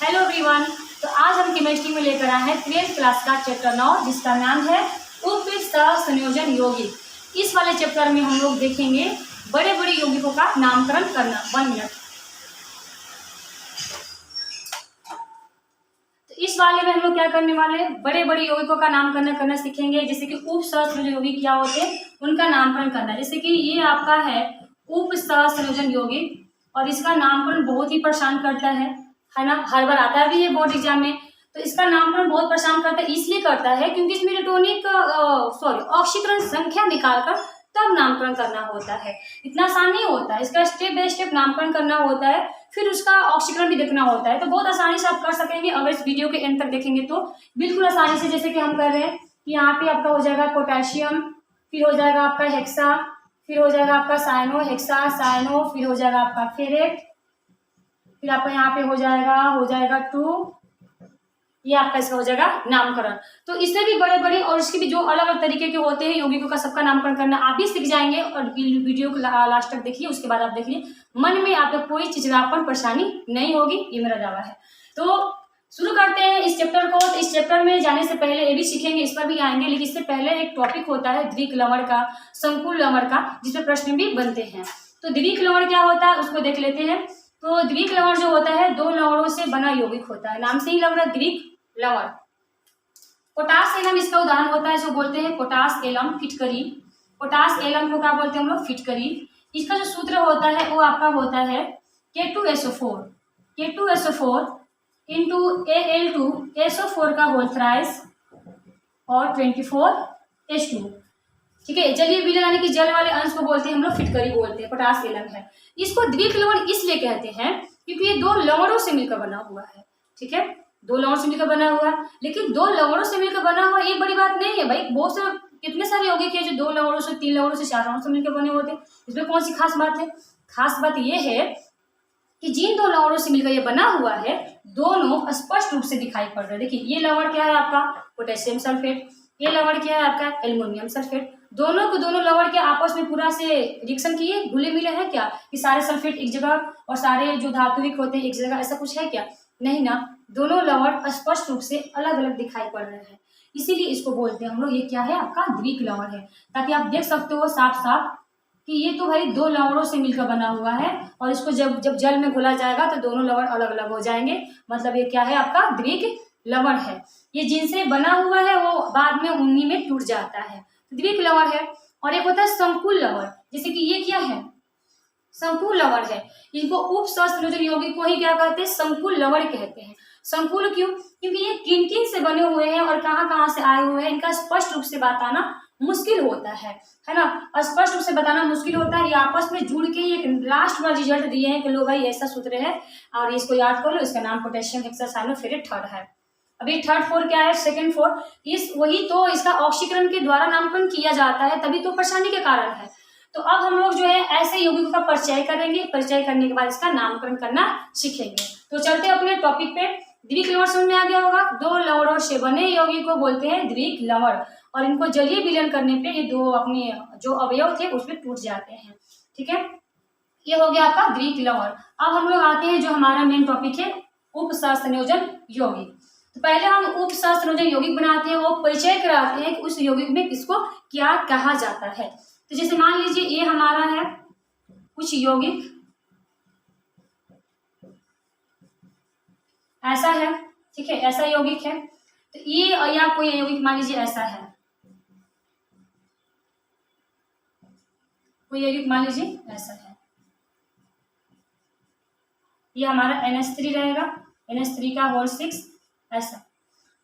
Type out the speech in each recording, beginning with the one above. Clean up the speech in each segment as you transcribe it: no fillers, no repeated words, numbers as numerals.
Hello everyone. तो आज हम केमिस्ट्री में लेकर आए हैं 12th क्लास का चैप्टर 9 जिसका नाम है उपसंयोजन यौगिक। इस वाले चैप्टर में हम लोग देखेंगे बड़े बड़े यौगिकों का नामकरण करना। 1 मिनट। तो इस वाले में हम लोग क्या करने वाले हैं, बड़े बड़े यौगिकों का नामकरण करना सीखेंगे। जैसे कि उपसंयोजन यौगिक क्या होते हैं उनका नामकरण करना। जैसे कि ये आपका है उपसंयोजन यौगिक और इसका नामकरण बहुत ही परेशान करता है ना। हर बार आता भी है बोर्ड एग्जाम में। तो इसका नामकरण बहुत परेशान करता है, इसलिए करता है क्योंकि इसमें इलेक्ट्रॉनिक ऑक्सीकरण संख्या निकालकर तब नामकरण करना होता है। इतना आसान नहीं होता है, इसका स्टेप बाय स्टेप नामकरण करना होता है, फिर उसका ऑक्सीकरण भी देखना होता है। तो बहुत आसानी से आप कर सकेंगे अगर इस वीडियो के एंड तक देखेंगे तो बिल्कुल आसानी से। जैसे कि हम कर रहे हैं कि यहाँ पे आपका हो जाएगा पोटेशियम, फिर हो जाएगा आपका हेक्सा, फिर हो जाएगा आपका साइनो, हेक्सा साइनो, फिर हो जाएगा आपका फेरेट, फिर आपका यहाँ पे हो जाएगा 2। ये आपका इसका हो जाएगा नामकरण। तो इससे भी बड़े बड़े और इसके भी जो अलग अलग तरीके के होते हैं यौगिकों का सबका नामकरण करना आप भी सीख जाएंगे। और वीडियो को लास्ट तक देखिए, उसके बाद आप देखिए मन में आपको कोई चिड़चिड़ापन परेशानी नहीं होगी, ये मेरा दावा है। तो शुरू करते हैं इस चैप्टर को। तो इस चैप्टर में जाने से पहले ये भी सीखेंगे, इस पर भी आएंगे, लेकिन इससे पहले एक टॉपिक होता है द्विक लवण का, संकुल लवण का, जिसपे प्रश्न भी बनते हैं। तो द्विक लवण क्या होता है उसको देख लेते हैं। तो द्विक लवण जो होता है दो लवणों से बना यौगिक होता है, नाम से ही लग रहा है द्विक लवण। पोटास एलम इसका उदाहरण होता है, जो बोलते हैं पोटास एलम फिटकरी। पोटास एलम को क्या बोलते हैं हम लोग, फिटकरी। इसका जो सूत्र होता है वो आपका होता है K2SO4 इंटू Al2SO4 का होल थ्राइस और 24H2। ठीक है, जलीय विलयन यानी कि जल वाले अंश को बोलते हैं हम लोग फिटकरी बोलते हैं, पोटास एलम है। इसको द्विक लवण इसलिए कहते हैं क्योंकि ये दो लवणों से मिलकर बना हुआ है। ठीक है, दो लवणों से मिलकर बना हुआ है, लेकिन दो लवणों से मिलकर बना हुआ ये बड़ी बात नहीं है भाई। बहुत से कितने सारे यौगिक है जो दो लवणों से, 3 लवणों से, 4 लवणों से मिलकर बने होते हैं। इसमें कौन सी खास बात है? खास बात ये है कि जिन दो लवणों से मिलकर ये बना हुआ है दोनों स्पष्ट रूप से दिखाई पड़ रहे हैं। देखिए ये लवण क्या है आपका पोटेशियम सल्फेट, ये लवण क्या है आपका एल्युमिनियम सल्फेट। दोनों को दोनों लवण के आपस में पूरा से रिएक्शन किए, घुले मिले हैं क्या कि सारे सल्फेट एक जगह और सारे जो धातुविक होते हैं एक जगह, ऐसा कुछ है क्या? नहीं ना, दोनों लवण स्पष्ट रूप से अलग अलग दिखाई पड़ रहे हैं, इसीलिए इसको बोलते हैं हम लोग ये क्या है आपका द्विक लवण है। ताकि आप देख सकते हो साफ साफ कि ये तो भाई दो लवणों से मिलकर बना हुआ है और इसको जब जब जल में घोला जाएगा तो दोनों लवण अलग अलग हो जाएंगे, मतलब ये क्या है आपका द्विक लवण है। ये जिनसे बना हुआ है वो बाद में उन्हीं में टूट जाता है, द्विक लवण है। और एक होता है संकुल लवण, जैसे कि ये क्या है संकुल लवण है। इनको उपसंयोजन यौगिक को ही क्या कहते हैं, संकुल लवण कहते हैं। संकुल क्यों? क्योंकि ये किन किन से बने हुए हैं और कहाँ कहाँ से आए हुए हैं इनका स्पष्ट रूप से बताना मुश्किल होता है ना। स्पष्ट रूप से बताना मुश्किल होता है। ये आपस में जुड़ के एक लास्ट बार रिजल्ट दिए हैं कि लो भाई ऐसा सूत्र है और इसको याद कर लो, इसका नाम potassium hexacyanoferrate third है। अभी थर्ड 4 क्या है, सेकंड 4 इस वही तो इसका ऑक्सीकरण के द्वारा नामकरण किया जाता है, तभी तो परेशानी के कारण है। तो अब हम लोग जो है ऐसे यौगिकों का परिचय करेंगे, परिचय करने के बाद इसका नामकरण करना सीखेंगे। तो चलते अपने टॉपिक पे। द्विक लवण समझ में आ गया होगा, दो लवणों से बने यौगिक को बोलते हैं द्विक लवण और इनको जलीय विलयन करने पे ये दो अपने जो अवयव थे उसमें टूट जाते हैं। ठीक है, ये हो गया आपका द्विक लवण। अब हम लोग आते हैं जो हमारा मेन टॉपिक है उपसंयोजन यौगिक। तो पहले हम उपसंयोजन यौगिक बनाते हैं और परिचय कराते हैं कि उस यौगिक में किसको क्या कहा जाता है। तो जैसे मान लीजिए ये हमारा है कुछ यौगिक ऐसा है, ठीक है, ऐसा यौगिक है। तो ये या कोई यौगिक मान लीजिए ऐसा है, कोई यौगिक मान लीजिए ऐसा है, ये हमारा NH3 रहेगा, NH3 का होल 6 ऐसा।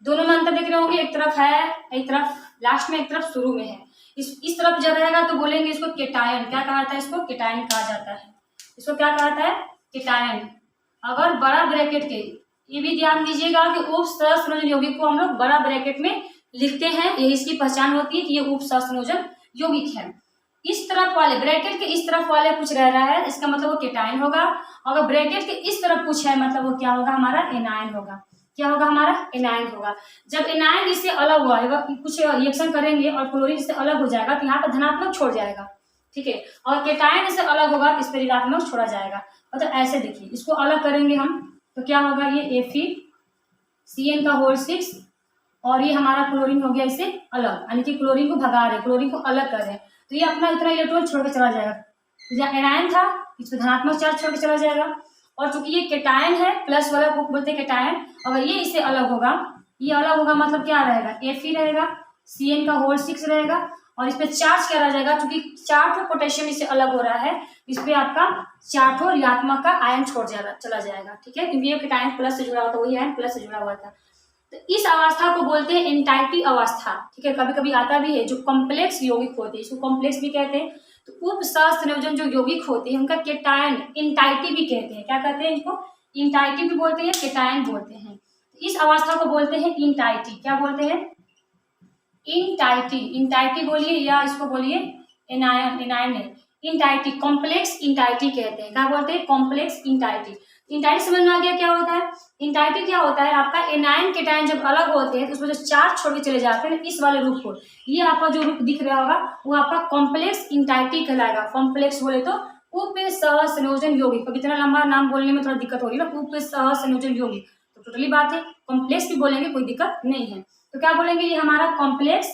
दोनों में अंतर देख रहे होंगे, एक तरफ है एक तरफ लास्ट में, एक तरफ शुरू में है। इस तरफ जब रहेगा तो बोलेंगे इसको केटायन। क्या कहा जाता है इसको? केटायन कहा जाता है। इसको क्या कहा जाता है? केटायन। अगर बड़ा ब्रैकेट के, ये भी ध्यान दीजिएगा कि उपसंयोजन यौगिक को हम लोग बड़ा ब्रैकेट में लिखते हैं, ये इसकी पहचान होती है कि ये उपसंयोजन यौगिक है। इस तरफ वाले ब्रैकेट के इस तरफ वाले कुछ रह रहा है, इसका मतलब वो केटायन होगा। अगर ब्रैकेट के इस तरफ कुछ है मतलब वो क्या होगा हमारा एनायन होगा। क्या होगा हमारा एनायन होगा। जब एनायन इससे अलग हुआ है कुछ रिएक्शन करेंगे और क्लोरीन इससे अलग हो जाएगा तो यहाँ पर धनात्मक छोड़ जाएगा, ठीक है, और केटायन इससे अलग होगा तो इस पर ऋणात्मक छोड़ा जाएगा। मतलब ऐसे देखिए, इसको अलग करेंगे हम तो क्या होगा, ये Fe CN6 और ये हमारा क्लोरीन हो गया इससे अलग, यानी कि क्लोरीन को भगा रहे, क्लोरीन को अलग कर रहे हैं। तो ये अपना इतना इलेक्ट्रॉन छोड़ के चला जाएगा, जहाँ एनायन था इस पर धनात्मक चार्ज छोड़ के चला जाएगा। और चूंकि ये केटायन है, प्लस वाला को बोलते हैं केटायन, अगर ये इससे अलग होगा, ये अलग होगा मतलब क्या रहेगा, Fe रहेगा, CN6 रहेगा, और इस पे चार्ज क्या रह जाएगा, चूंकि 4 पोटेशियम इससे अलग हो रहा है, इस पे आपका 4 ऋणात्मक का आयन छोड़ जाएगा, चला जाएगा, ठीक है, क्योंकि ये केटायन प्लस से जुड़ा हुआ था, वही आयन प्लस से जुड़ा हुआ था। तो इस अवस्था को बोलते हैं एंटाइटी अवस्था, ठीक है। कभी कभी आता भी है जो कॉम्प्लेक्स यौगिक होते हैं, इसको कॉम्प्लेक्स भी कहते हैं। तो उप सहसंयोजन जो यौगिक होते हैं उनका केटायन एंटाइटी भी कहते हैं, क्या कहते हैं, इनको एंटाइटी भी बोलते हैं, केटायन बोलते हैं। इस अवस्था को बोलते हैं एंटाइटी, क्या बोलते हैं, एंटाइटी, एंटाइटी बोलिए या इसको बोलिए एनायन है, एंटाइटी, कॉम्प्लेक्स एंटाइटी कहते हैं, क्या बोलते हैं, कॉम्प्लेक्स एंटाइटी। एंटाइटी समझ में आ गया क्या होता है, एंटाइटी क्या होता है, आपका एनायन केटायन जब अलग होते हैं तो उसमें जो चार्ज छोड़ के चले जाते हैं इस वाले रूप को, ये आपका जो रूप दिख रहा होगा वो आपका कॉम्प्लेक्स एंटाइटी कहलाएगा। कॉम्प्लेक्स बोले तो उप सहसंयोजन यौगिक, अब इतना लंबा नाम बोलने में थोड़ा दिक्कत हो रही है ना, उप सहसंयोजन यौगिक, तो टोटली बात है, कॉम्प्लेक्स भी बोलेंगे कोई दिक्कत नहीं है। तो क्या बोलेंगे, ये हमारा कॉम्प्लेक्स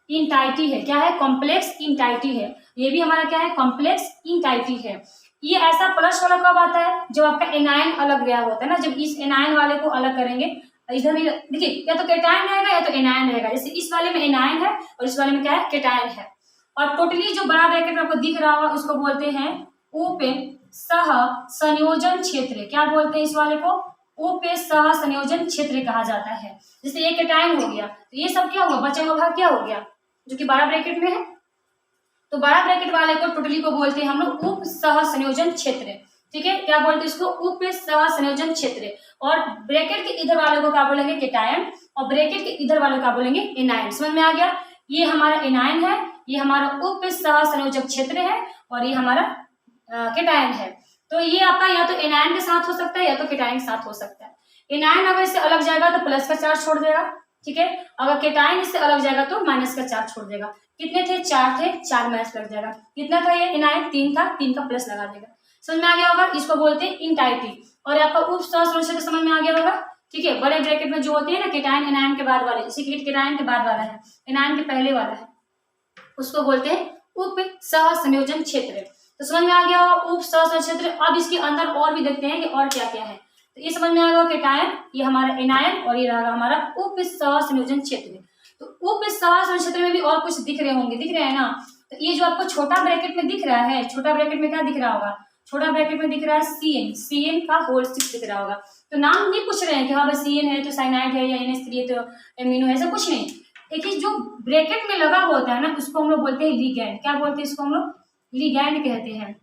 एंटाइटी है, क्या है, कॉम्प्लेक्स एंटाइटी है, ये भी हमारा क्या है, कॉम्प्लेक्स एंटाइटी है। ये ऐसा प्लस वाला कब आता है, जब आपका एनायन अलग गया होता है ना, जब इस एनायन वाले को अलग करेंगे, इधर भी देखिए या तो केटायन रहेगा या तो एनायन रहेगा, जैसे इस वाले में एनायन है और इस वाले में क्या है, केटायन है। और टोटली जो बड़ा ब्रैकेट में आपको दिख रहा होगा उसको बोलते हैं उप सहसंयोजन क्षेत्र, क्या बोलते हैं इस वाले को, उप सहसंयोजन क्षेत्र कहा जाता है। जैसे ये केटायन हो गया तो ये सब क्या हुआ, बचा हुआ भाग क्या हो गया, जो कि बड़ा ब्रैकेट में है, तो बड़ा ब्रैकेट वाले को टोटली को बोलते हैं हम लोग उप सहसंयोजन क्षेत्र, ठीक है, क्या बोलते हैं इसको, उप सहसंयोजन क्षेत्र। और ब्रैकेट के इधर वाले को क्या बोलेंगे, केटायन, और ब्रैकेट के इधर वाले को क्या बोलेंगे, एनायन। समझ में आ गया, ये हमारा एनायन है, ये हमारा उप सहसंयोजक क्षेत्र है, और ये हमारा केटायन है। तो ये आपका या तो एनायन के साथ हो सकता है या तो केटायन के साथ हो सकता है। एनायन अगर इससे अलग जाएगा तो प्लस का चार्ज छोड़ देगा, ठीक है, अगर केटायन इससे अलग जाएगा तो माइनस का चार्ज छोड़ देगा। कितने थे, 4 थे, 4 माइनस लग जाएगा। कितना था ये एनायन, 3 था, 3 का प्लस लगा देगा। समझ में आ गया होगा, इसको बोलते हैं एंटाइटी। और आपका उप सहसंयोजन समझ में आ गया होगा, ठीक है। बड़े ब्रैकेट में जो होते हैं ना केटायन एनायन के बाद वाले, जैसे केटायन के बाद वाला है, एनायन के पहले वाला है, उसको बोलते हैं उप सहसंयोजन क्षेत्र। तो समझ में आ गया होगा उप सहसंयोजन क्षेत्र। अब इसके अंदर और भी देखते हैं कि और क्या क्या है। तो ये समझ में आ गया केटायन, ये हमारा एनायन, और ये रहा हमारा उप सहसंयोजन क्षेत्र। तो उप सहसंयोजन क्षेत्र में भी और कुछ दिख रहे होंगे, दिख रहे हैं ना। तो ये जो आपको छोटा ब्रैकेट में दिख रहा है, छोटा ब्रैकेट में क्या दिख रहा होगा, छोटा ब्रैकेट में दिख रहा है CN6 दिख रहा होगा। तो नाम नहीं पूछ रहे हैं कि हाँ भाई CN है तो साइनाइड है, या NH3 है तो एमिनो है, ऐसा कुछ नहीं। देखिए जो ब्रैकेट में लगा होता है ना उसको हम लोग बोलते हैं लिगैंड, क्या बोलते हैं इसको हम लोग, लिगैंड कहते हैं।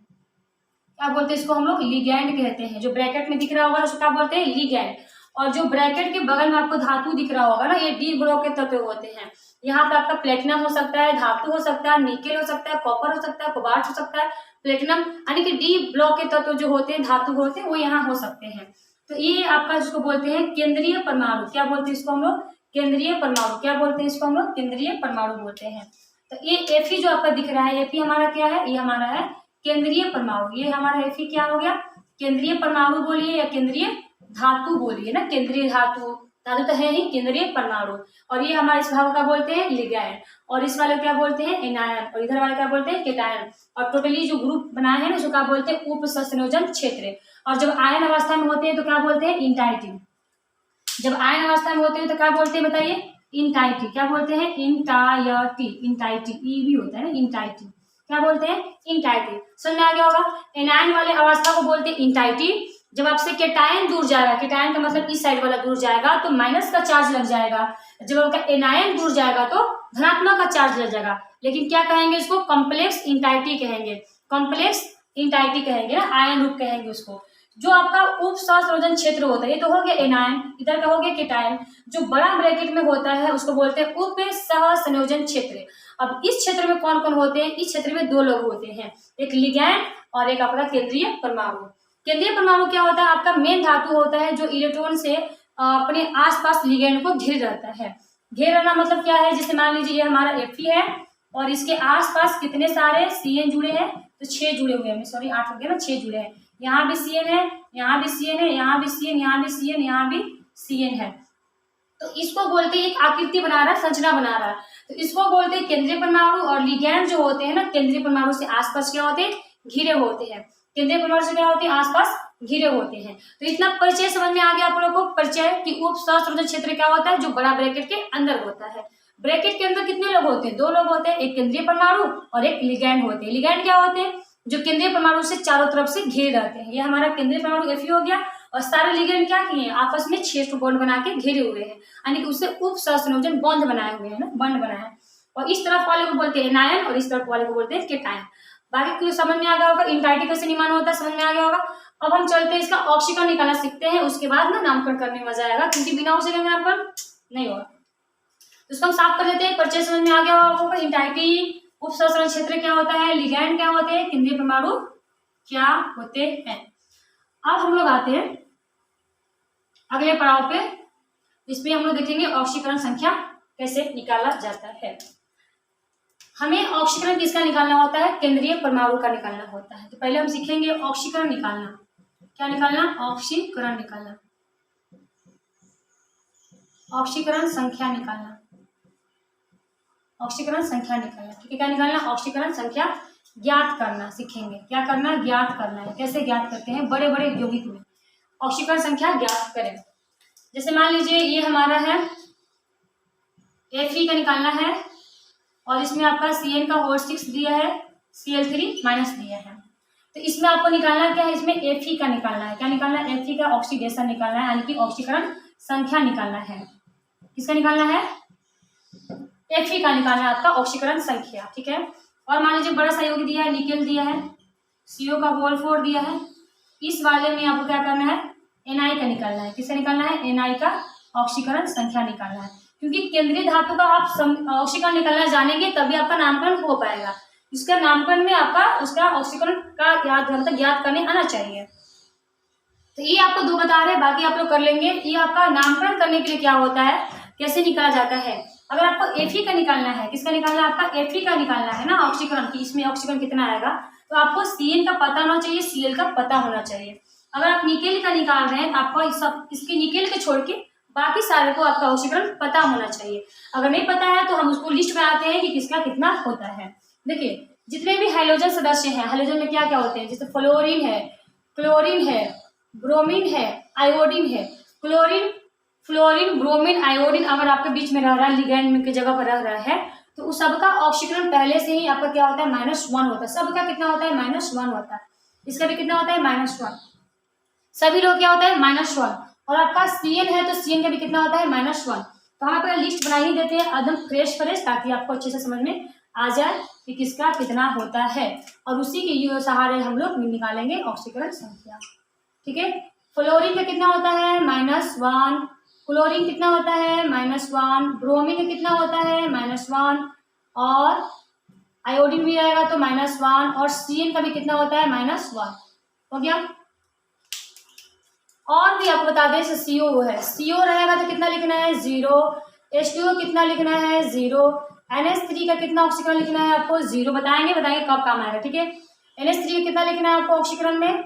क्या बोलते हैं इसको हम लोग, लिगैंड कहते हैं। जो ब्रैकेट में दिख रहा होगा उसको क्या बोलते हैं, लिगैंड। और जो ब्रैकेट के बगल में आपको धातु दिख रहा होगा ना, ये D ब्लॉक के तत्व होते हैं। यहाँ पे आपका प्लेटिनम हो सकता है, धातु हो सकता है, निकेल हो सकता है, कॉपर हो सकता है, कोबाल्ट हो सकता है, प्लेटिनम, यानी कि D ब्लॉक के तत्व जो होते हैं, धातु होते हैं, वो यहाँ हो सकते हैं। तो ये आपका जिसको बोलते हैं केंद्रीय परमाणु, क्या बोलते हैं इसको हम लोग, केंद्रीय परमाणु, क्या बोलते हैं इसको हम लोग, केंद्रीय परमाणु बोलते हैं। तो ये Fe जो आपका दिख रहा है, Fe हमारा क्या है, ये हमारा है केंद्रीय परमाणु। ये हमारा Fe क्या हो गया, केंद्रीय परमाणु बोलिए या केंद्रीय धातु बोलिए ना, केंद्रीय धातु, धातु तो है ही, केंद्रीय परमाणु। और ये हमारे इस भाग का बोलते हैं लिगैंड, और इस वाले क्या बोलते हैं एनायन, और इधर वाले क्या बोलते हैं केटायन। और टोटली जो ग्रुप बनाए हैं ना, जो क्या बोलते हैं उप सहसंयोजन क्षेत्र। और जब आयन अवस्था में होते हैं तो क्या बोलते हैं इंटाइटी। जब आयन अवस्था में होते हैं तो क्या बोलते हैं बताइए, इंटाइटी। क्या बोलते हैं, इंटाइटी, इंटाइटी, ई भी होता है ना, इंटाइटी, क्या बोलते हैं, इंटाइटी। समझ में आ गया होगा। एनायन वाले अवस्था को बोलते हैं इंटाइटी। जब आपसे केटायन दूर जाएगा, केटायन का मतलब इस साइड वाला दूर जाएगा तो माइनस का चार्ज लग जाएगा। जब आपका एनायन दूर जाएगा तो धनात्मक का चार्ज लग जाएगा। लेकिन क्या कहेंगे इसको, कॉम्प्लेक्स इंटाइटी कहेंगे, कॉम्प्लेक्स इंटाइटी कहेंगे ना, आयन रूप कहेंगे उसको। जो आपका उप सहसंयोजन क्षेत्र होता है, ये तो हो गया एनायन, इधर का हो गया केटायन। जो बड़ा ब्रैकेट में होता है उसको बोलते हैं उप सहसंयोजन क्षेत्र। अब इस क्षेत्र में कौन कौन होते हैं, इस क्षेत्र में 2 लोग होते हैं, एक लिगैंड और एक आपका केंद्रीय परमाणु। केंद्रीय परमाणु क्या होता है, आपका मेन धातु होता है जो इलेक्ट्रॉन से अपने आसपास लिगैंड को घेर रहता है। घेर रहना मतलब क्या है, जैसे मान लीजिए ये हमारा Fe है और इसके आसपास कितने सारे CN जुड़े हैं, तो 6 जुड़े हुए हैं, सॉरी 8 हो गया ना, 6 जुड़े हैं। यहाँ भी सी एन है, यहाँ भी सी एन है, यहाँ भी सी एन, यहाँ भी सी एन, यहाँ भी सी एन है। तो इसको बोलते हैं, एक आकृति बना रहा है, संरचना बना रहा है, तो इसको बोलते हैं केंद्रीय परमाणु। और लिगैंड जो होते हैं ना, केंद्रीय परमाणु से आसपास क्या होते हैं, घिरे होते हैं। केंद्रीय परमाणु से क्या होते हैं, आसपास घिरे होते हैं। तो इतना परिचय समझ में आ गया आप लोगों को, परिचय कि उप सहस्राब्दी क्षेत्र क्या होता है, जो बड़ा ब्रैकेट के अंदर होता है। ब्रैकेट के अंदर कितने लोग होते हैं, 2 लोग होते हैं, एक केंद्रीय परमाणु और एक लिगैंड होते हैं। लिगैंड क्या होते हैं, जो केंद्रीय परमाणु से चारों तरफ से घिरे रहते हैं। ये हमारा केंद्रीय परमाणु Fe हो गया, और सारे लिगैंड क्या किए हैं, आपस में 6 बॉन्ड बना के घिरे हुए हैं, यानी कि उससे उप सहसंयोजन बॉन्ड बनाए हुए हैं ना, बॉन्ड बनाए हैं। और इस तरफ वाले को बोलते हैं एनायन और इस तरफ वाले को बोलते हैं केटायन। बाकी कुछ समझ में आ गया होगा, इंटाइटी कैसे निर्माण होता है समझ में आ गया होगा। अब हम चलते हैं, इसका ऑक्सीकरण निकालना सीखते हैं, उसके बाद ना नामकरण करने में मजा आएगा, क्योंकि बिना ऑक्सीकरण नामकरण नहीं होगा। तो इसको हम साफ कर लेते हैं, परिचय समझ में आ गया होगा। इंटाइटी, उप सहसंयोजन क्षेत्र क्या होता है, लिगैंड क्या होते हैं, केंद्रीय परमाणु क्या होते हैं। अब हम लोग आते हैं अगले पड़ाव पे, इसमें हम लोग देखेंगे ऑक्सीकरण संख्या कैसे निकाला जाता है। हमें ऑक्सीकरण किसका निकालना होता है, केंद्रीय परमाणु का निकालना होता है। तो पहले हम सीखेंगे ऑक्सीकरण निकालना। क्या निकालना, ऑक्सीकरण निकालना, ऑक्सीकरण संख्या निकालना, ऑक्सीकरण संख्या निकालना। ठीक है, क्या निकालना, ऑक्सीकरण संख्या ज्ञात करना सीखेंगे। क्या करना, ज्ञात करना है। कैसे ज्ञात करते हैं, बड़े बड़े यौगिक में ऑक्सीकरण संख्या ज्ञात करें। जैसे मान लीजिए ये हमारा है Fe का निकालना है, और इसमें आपका Cn का होल 6 दिया है, Cl3 माइनस दिया है। तो इसमें आपको निकालना क्या है, इसमें Fe का निकालना है। क्या निकालना है, Fe का ऑक्सीडेशन निकालना है, यानी कि ऑक्सीकरण संख्या निकालना है। किसका निकालना है, Fe का निकालना है आपका ऑक्सीकरण संख्या। ठीक है, और मान लीजिए बड़ा सा यौगिक दिया है, निकेल दिया है, CO का होल 4 दिया है। इस वाले में आपको क्या करना है, Na का निकालना है। किसका निकालना है, Na का ऑक्सीकरण संख्या निकालना है। क्योंकि केंद्रीय धातु का आप ऑक्सीकरण निकालना जानेंगे तभी आपका नामकरण हो पाएगा। इसका नामकरण में आपका उसका ऑक्सीकरण का ज्ञात करने आना चाहिए। तो ये आपको 2 बता रहे हैं, बाकी आप लोग कर लेंगे। ये आपका नामकरण करने के लिए क्या होता है, कैसे निकाला जाता है। अगर आपको Fe का निकालना है, किसका निकालना है, आपका Fe का निकालना है ना ऑक्सीकरण की, इसमें ऑक्सीकरण कितना आएगा, तो आपको Cn का पता होना चाहिए, Cl का पता होना चाहिए। अगर आप निकेल का निकाल रहे हैं तो आपको सब इसके निकेल के छोड़ के बाकी सारे को आपका ऑक्सीकरण पता होना चाहिए। अगर नहीं पता है तो हम उसको लिस्ट बनाते हैं कि किसका कितना होता है। देखिए जितने भी हाइड्रोजन सदस्य हैं, हाइड्रोजन में क्या क्या होते हैं, जैसे फ्लोरीन है, क्लोरीन है, ब्रोमीन है, आयोडीन है। फ्लोरीन, ब्रोमीन, आयोडीन अगर आपके बीच में रह रहा है, लिगैंड की जगह पर रह रहा है, तो उस सबका ऑक्सीकरण पहले से ही आपका क्या होता है, -1 होता है। सबका कितना होता है, -1 होता है। इसका भी कितना होता है, -1। सभी लोग क्या होता है, -1। और आपका Cn है तो Cn का भी कितना होता है, -1। तो हम आपका लिस्ट बना ही देते हैं एकदम फ्रेश, ताकि आपको अच्छे से समझ में आ जाए कि किसका कितना होता है, और उसी के सहारे हम लोग निकालेंगे ऑक्सीकरण संख्या। ठीक है, फ्लोरीन का कितना होता है, -1। क्लोरीन कितना होता है, -1। ब्रोमीन का कितना होता है, -1। और आयोडीन भी आएगा तो -1। और Cn का भी कितना होता है, -1 हो गया। और भी आपको बता दें, CO है, CO रहेगा तो कितना लिखना है, 0। H2O कितना लिखना है, 0। NH3 का कितना ऑक्सीकरण लिखना है आपको, 0 बताएंगे कब काम आएगा। ठीक है, NH3 का कितना लिखना है आपको ऑक्सीकरण में,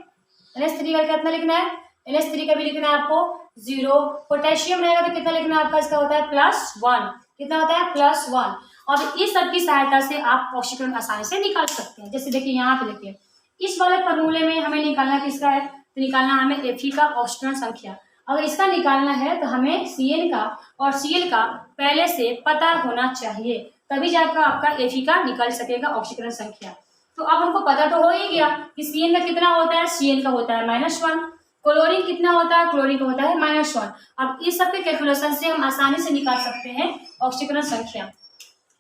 NH3 का कितना लिखना है, NH3 का भी लिखना है आपको 0। पोटेशियम रहेगा तो कितना लिखना है आपका, इसका होता है +1। कितना होता है, +1। और इस सब की सहायता से आप ऑक्सीकरण आसानी से निकाल सकते हैं। जैसे देखिए यहाँ पे देखिए, इस वाले फॉर्मूले में हमें निकालना किसका है, तो निकालना हमें Fe का ऑक्सीकरण संख्या। अगर इसका निकालना है तो हमें Cn का और Cl का पहले से पता होना चाहिए, तभी जाकर आपका Fe का निकल सकेगा ऑक्सीकरण संख्या। तो अब हमको पता तो हो ही गया कि Cn का कितना होता है, Cn का होता है -1। क्लोरीन कितना होता है, क्लोरीन का होता है -1। अब इस सब के कैलकुलेशन से हम आसानी से निकाल सकते हैं ऑक्सीकरण संख्या।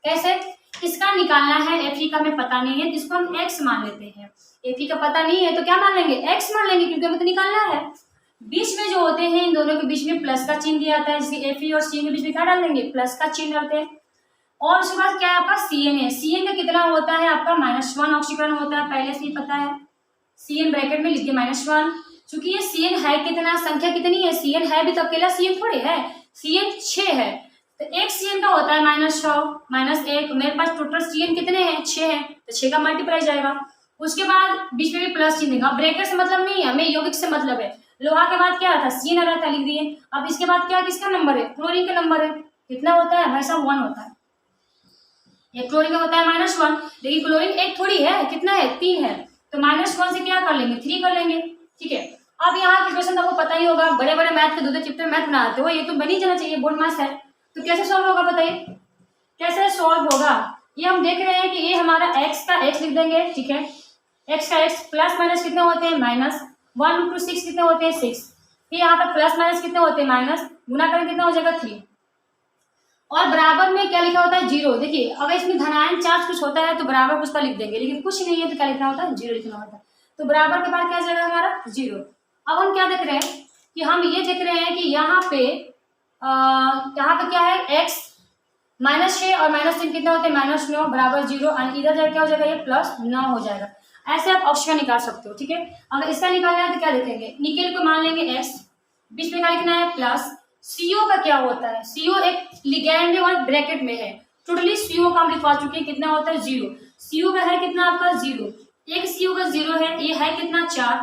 कैसे, इसका निकालना है, Fe का हमें पता नहीं है तो इसको हम x मान लेते हैं। Fe का पता नहीं है तो क्या मान लेंगे, x मान लेंगे, क्योंकि हमें तो निकालना है। बीच में जो होते हैं, इन दोनों के बीच में प्लस का चिन्ह दिया जाता है, जिसके Fe और Cn के बीच में क्या डाल देंगे, प्लस का चिन्ह डालते हैं। और उसके बाद क्या है आपका Cn है, Cn का कितना होता है आपका -1 ऑक्सीकरण होता है, पहले से ही पता है। Cn ब्रैकेट में लिख दिया -1, चूंकि ये Cn है कितना, संख्या कितनी है, Cn है भी तो अकेला Cn थोड़े है, Cn 6 है, तो एक Cn का होता है -100 -1। मेरे पास टोटल Cn कितने हैं, 6 है, तो 6 का मल्टीप्लाई जाएगा। उसके बाद बीच में भी प्लस चिन्ह देगा। ब्रैकेट से मतलब नहीं है, हमें यौगिक से मतलब है। लोहा के बाद क्या था, सी आ रहा था, लिख दिए। अब इसके बाद क्या, किसका नंबर है, क्लोरीन का नंबर है। कितना होता है भाई साहब, 1 होता है। ये क्लोरीन का होता है -1, लेकिन क्लोरीन एक थोड़ी है, कितना है, 3 है, तो -1 से क्या कर लेंगे, 3 कर लेंगे। ठीक है, अब यहाँ के क्वेश्चन आपको पता ही होगा, बड़े बड़े मैथ के 2-2 चैप्टर मैथ बनाते हो, ये तो बन ही जाना चाहिए, बोर्ड मैथ है। तो कैसे सॉल्व होगा बताइए, कैसे सॉल्व होगा। ये हम देख रहे हैं कि ये हमारा x का x लिख देंगे। ठीक है, x का x प्लस माइनस कितने होते हैं, -1 × 6 कितने होते हैं, 6। फिर यहाँ पे प्लस माइनस कितने होते हैं, माइनस, गुना करें कितना हो जाएगा, 3। और बराबर में क्या लिखा होता है, 0। देखिए अगर इसमें धनायन चार्ज कुछ होता है तो बराबर कुछ का लिख देंगे, लेकिन कुछ नहीं है तो क्या लिखना होता है, 0 लिखना होता है। तो बराबर के बाद क्या जाएगा हमारा, 0। अब हम क्या देख रहे हैं कि हम ये देख रहे हैं कि यहाँ पे क्या है, x -6 और -3 कितना होते हैं, -9 बराबर 0। और इधर जाकर क्या हो जाएगा, ये +9 हो जाएगा। ऐसे आप ऑप्शन निकाल सकते हो। ठीक है, अगर इसका निकालना है तो क्या लिखेंगे, निकेल को मान लेंगे x, बीच में क्या लिखना है, प्लस। CO का क्या होता है, CO एक लिगैंड और ब्रैकेट में है। टोटली CO का हम लिखवा चुके हैं, कितना होता है, 0। CO का है कितना आपका, 0। एक CO का 0 है, ये है कितना, 4।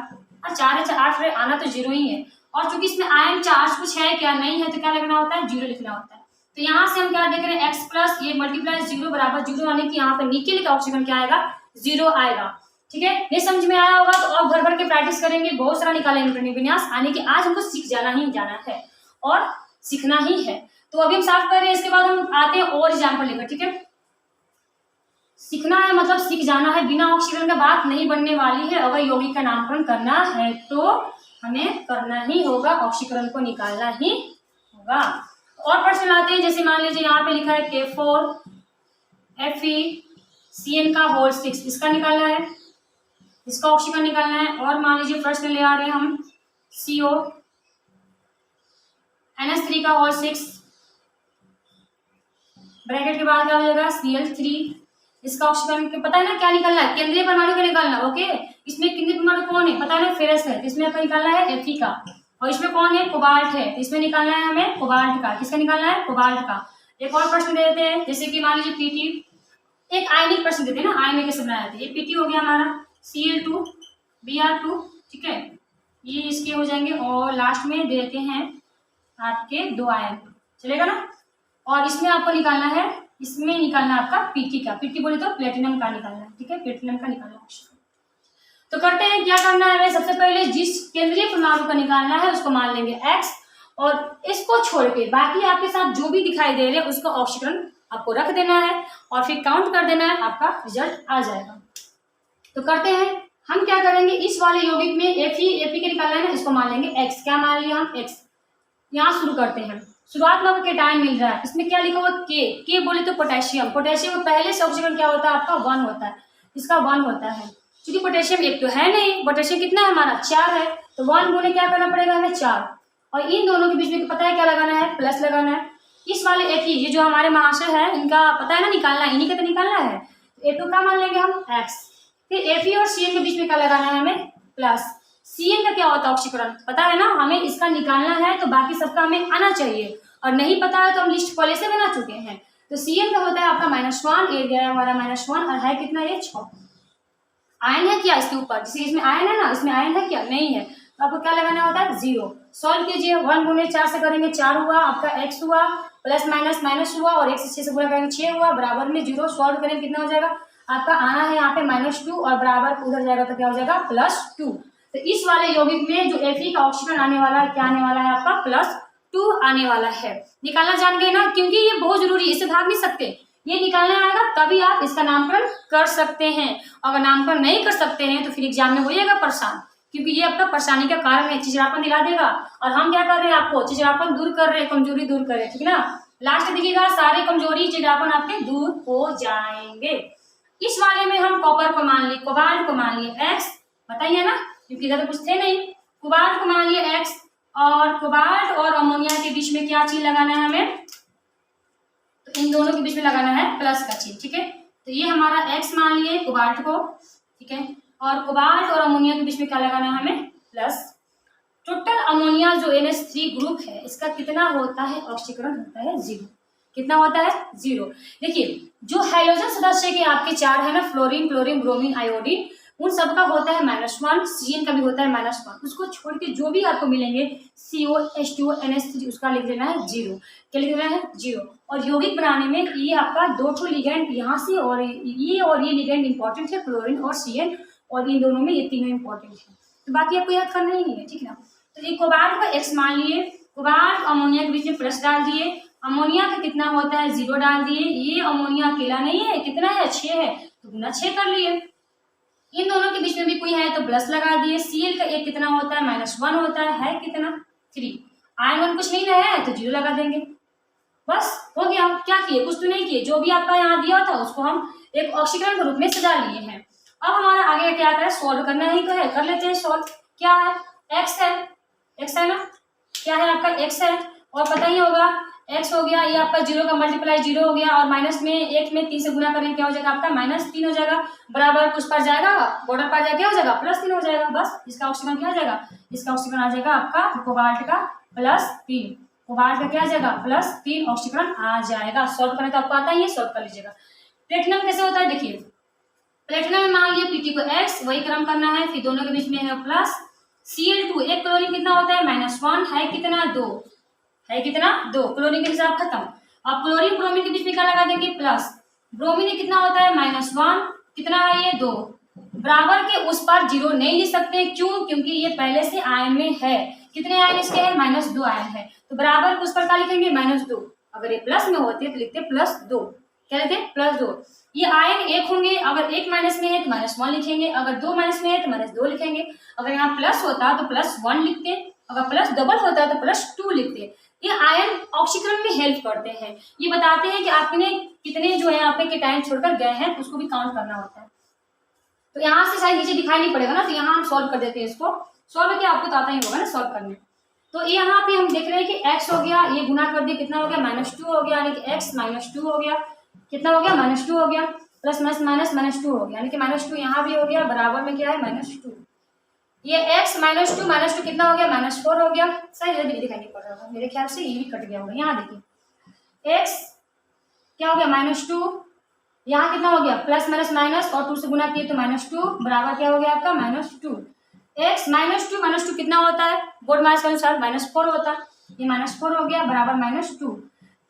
और 4 है 8 है, आना तो 0 ही है। और चूंकि इसमें आयन चार्ज कुछ है क्या, नहीं है, तो क्या लिखना होता है, 0 लिखना होता है। तो यहाँ से हम क्या देख रहे हैं, x प्लस ये मल्टीप्लाई 0 बराबर 0 आने की, यहाँ पे निकेल का ऑक्सीजन क्या आएगा, 0 आएगा। ठीक है, ये समझ में आया होगा। तो अब भर भर के प्रैक्टिस करेंगे, बहुत सारा निकालेंगे विन्यास, आने की आज हमको सीख जाना ही जाना है और सीखना ही है। तो अभी हम साफ कर रहे हैं, इसके बाद हम आते हैं और एग्जाम्पल लेकर। ठीक है, सीखना है मतलब सीख जाना है, बिना ऑक्सीजन का बात नहीं बनने वाली है। अगर यौगिक का नामकरण करना है तो हमें करना ही होगा, ऑक्सीकरण को निकालना ही होगा। और प्रश्न लाते हैं, जैसे मान लीजिए यहाँ पे लिखा है K4 FeCN का होल 6, इसका निकालना है, इसका ऑक्सीकरण निकालना है। और मान लीजिए प्रश्न ले आ रहे हैं हम CO NH3 का होल 6, ब्रैकेट के बाद क्या हो जाएगा, Cl3, इसका ऑक्सीकरण पता है ना क्या निकालना है, केंद्रीय परमाणु का निकालना। ओके, इसमें केंद्रीय परमाणु कौन है पता है ना, फेरस है, इसमें आपको निकालना है Fe का। और इसमें कौन है, कोबाल्ट है, तो इसमें निकालना है हमें कोबाल्ट का। किसका निकालना है, कोबाल्ट का। एक और प्रश्न दे देते हैं, जैसे कि मान लीजिए Pt, एक आयनिक प्रश्न देते हैं ना, आयन में कैसे बनाया था। ये Pt हो गया हमारा, Cl2 Br2। ठीक है, ये इसके हो जाएंगे। और लास्ट में दे देते हैं आपके 2 आयन, चलेगा ना। और इसमें आपको निकालना है, इसमें निकालना है आपका Pt का, Pt बोले तो प्लेटिनम का निकालना है। ठीक है, प्लेटिनम का निकालना है। तो करते हैं, क्या करना है हमें, सबसे पहले जिस केंद्रीय परमाणु का निकालना है उसको मान लेंगे x, और इसको छोड़ के बाकी आपके साथ जो भी दिखाई दे रहे हैं उसको ऑक्सीकरण आपको रख देना है और फिर काउंट कर देना है, आपका रिजल्ट आ जाएगा। तो करते हैं, हम क्या करेंगे, इस वाले यौगिक में Fe के निकालना है ना, इसको मान लेंगे x। क्या मान लिया हम, x। यहाँ शुरू करते हैं, शुरुआत में आपको केटायन मिल रहा है, इसमें क्या लिखा हुआ, के बोले तो पोटेशियम। पोटेशियम पहले से ऑक्सीजन क्या होता है आपका, 1 होता है, इसका 1 होता है। क्योंकि पोटेशियम एक तो है नहीं, पोटेशियम कितना है हमारा, 4 है, तो 1 बोले क्या करना पड़ेगा हमें, 4। और इन दोनों के बीच में पता है क्या लगाना है, प्लस लगाना है। इस वाले Fe, ये जो हमारे महाशय है, इनका पता है ना निकालना, इन्हीं का तो निकालना है। A2 का मान लेंगे हम x। फिर Fe और Cn के बीच में क्या लगाना है हमें, प्लस। Cn का क्या होता है, ऑक्सीकरण पता है ना, हमें इसका निकालना है, तो बाकी सबका हमें आना चाहिए। और नहीं पता है तो हम लिस्ट पहले से बना चुके हैं। तो Cn का होता है आपका -1, ये गया हमारा -1, और है कितना, ये 6। आयन है क्या इसके ऊपर, जैसे इसमें आयन है ना, इसमें आयन है क्या, नहीं है, तो आपको क्या लगाना होता है, 0। सॉल्व कीजिए, 1 गुणे 4 से करेंगे 4 हुआ, आपका x हुआ, प्लस माइनस माइनस हुआ, और 1 से 6 से गुणा करेंगे 6 हुआ, बराबर में 0। सॉल्व करेंगे कितना हो जाएगा, आपका आना है यहाँ पे -2, और बराबर उधर जाएगा तो क्या हो जाएगा, +2। तो इस वाले यौगिक में जो Fe का ऑक्सीजन आने वाला है, क्या आने वाला है आपका, +2 आने वाला है। निकालना जान गए ना, क्योंकि ये बहुत जरूरी है, इससे भाग नहीं सकते, ये निकालना आएगा तभी आप इसका नामकरण कर सकते हैं। अगर नामकरण नहीं कर सकते हैं तो फिर एग्जाम में होइएगा परेशान, क्योंकि ये आपका परेशानी का कारण है, चिड़चिड़ापन दिला देगा। और हम क्या कर रहे हैं, आपको चिड़चिड़ापन दूर कर रहे हैं, कमजोरी दूर कर रहे हैं, ठीक है ना। लास्ट देखिएगा, सारे कमजोरी चिड़चिड़ापन आपके दूर हो जाएंगे। इस वाले में हम कॉपर को मान लिए, कोबाल्ट को मान लिए x, बताइए ना, क्योंकि इधर तो कुछ थे नहीं। कोबाल्ट को मान लिए x, और कोबाल्ट और अमोनिया के बीच में क्या चीज लगाना है हमें, तो इन दोनों के बीच में लगाना है प्लस का चिन्ह। ठीक है, तो ये हमारा x मान लिए कोबाल्ट को, ठीक है, और कोबाल्ट और अमोनिया के बीच में क्या लगाना है हमें, प्लस। टोटल अमोनिया जो NH3 ग्रुप है, इसका कितना होता है, ऑक्सीकरण होता है 0। कितना होता है, 0। देखिए, जो हाइड्रोजन सदस्य के आपके 4 है ना, फ्लोरीन, क्लोरीन, ब्रोमीन, आयोडीन, उन सब का होता है -1, CN का भी होता है -1। उसको छोड़ के जो भी आपको मिलेंगे CO, H2O, NH3 उसका लिख देना है 0। क्या लिख देना है 0। और यौगिक बनाने में ये आपका 2 ठो लिगेंड यहाँ से और ये लिगेंड इंपॉर्टेंट है, क्लोरीन और CN, और इन दोनों में ये तीनों इंपॉर्टेंट है। तो बाकी आपको याद करना ही नहीं है, ठीक है ना। तो ये कोबाल्ट का X मान लिए, कोबाल्ट अमोनिया के बीच में प्लस डाल दिए, अमोनिया का कितना होता है 0 डाल दिए। ये अमोनिया अकेला नहीं है, कितना है 6 है, तो गुना 6 कर लिए। इन दोनों के बीच में भी कोई है तो प्लस लगा दिए। Cl का एक कितना होता है -1 होता है कितना 3। आयन कुछ नहीं रहा है तो 0 लगा देंगे, बस हो गया। क्या किए, कुछ तो नहीं किए, जो भी आपका यहाँ दिया था उसको हम एक ऑक्सीकरण के रूप में सजा लिए हैं। अब हमारा आगे क्या करें, सॉल्व करना ही तो है, कर लेते हैं सॉल्व। क्या है x है, x है ना, क्या है आपका x है, और पता ही होगा x हो गया, ये आपका 0 का मल्टीप्लाई 0 हो गया, और माइनस में 1 में 3 से गुना करेंगे क्या हो जाएगा आपका -3 हो जाएगा, बराबर कुछ पर जाएगा, बॉर्डर पर जाएगा क्या हो जाएगा +3 हो जाएगा। बस इसका ऑक्सीजन क्या आ जाएगा, इसका ऑक्सीजन आ जाएगा आपका कोबाल्ट का +3, कोबाल्ट का क्या आ जाएगा +3 ऑक्सीजन आ जाएगा। सॉल्व करने तो आपको आता ही है, सॉल्व कर लीजिएगा। प्लेटिनम कैसे होता है देखिए, प्लेटिनम में मान लिया Pt को x, वही क्रम करना है, फिर दोनों के बीच में है प्लस। Cl2 एक क्लोरीन कितना होता है -1 है, कितना 2 है, कितना 2, क्लोरीन के हिसाब खत्म। अब क्लोरीन ब्रोमीन के बीच में क्या लगा देंगे प्लस। ब्रोमीन कितना होता है -1, कितना है ये 2, बराबर के उस पर 0 नहीं लिख सकते, क्यों, क्योंकि ये पहले से आयन में है। कितने आयन इसके हैं -2 आयन है, तो बराबर के उस पर क्या लिखेंगे -2। अगर ये प्लस में होते तो लिखते +2, क्या लिखते +2। ये आयन एक होंगे, अगर एक माइनस में है तो -1 लिखेंगे, अगर 2 माइनस में है तो -2 लिखेंगे। अगर यहाँ प्लस होता तो +1 लिखते, अगर प्लस डबल होता तो +2 लिखते। ये आयन ऑक्सीकरण में हेल्प करते हैं, ये बताते हैं कि आपने कितने जो है आपके केटायन छोड़कर गए हैं, उसको भी काउंट करना होता है। तो यहाँ से शायद नीचे दिखाई नहीं पड़ेगा ना, तो यहाँ हम सॉल्व कर देते हैं इसको। सॉल्व किया आपको तो आता ही होगा ना सॉल्व करने। तो यहाँ पे हम देख रहे हैं कि x हो गया, ये गुना कर दिया, कितना हो गया -2 हो गया, यानी कि x -2 हो गया, कितना हो गया -2 हो गया, प्लस -2 हो गया, यानी कि -2 यहाँ भी हो गया, बराबर में क्या है -2। ये x -2 कितना हो गया -4 हो गया। सही है, दिखाई नहीं पड़ रहा होगा मेरे ख्याल से, ये भी कट गया होगा। यहाँ देखिए x क्या हो गया -2, यहाँ कितना हो गया प्लस माइनस और 2 से गुना किए तो -2, बराबर क्या हो गया आपका -2। x -2 कितना होता है, बोर्ड मार्क्स के अनुसार -4 होता है, ये -4 हो गया, बराबर -2।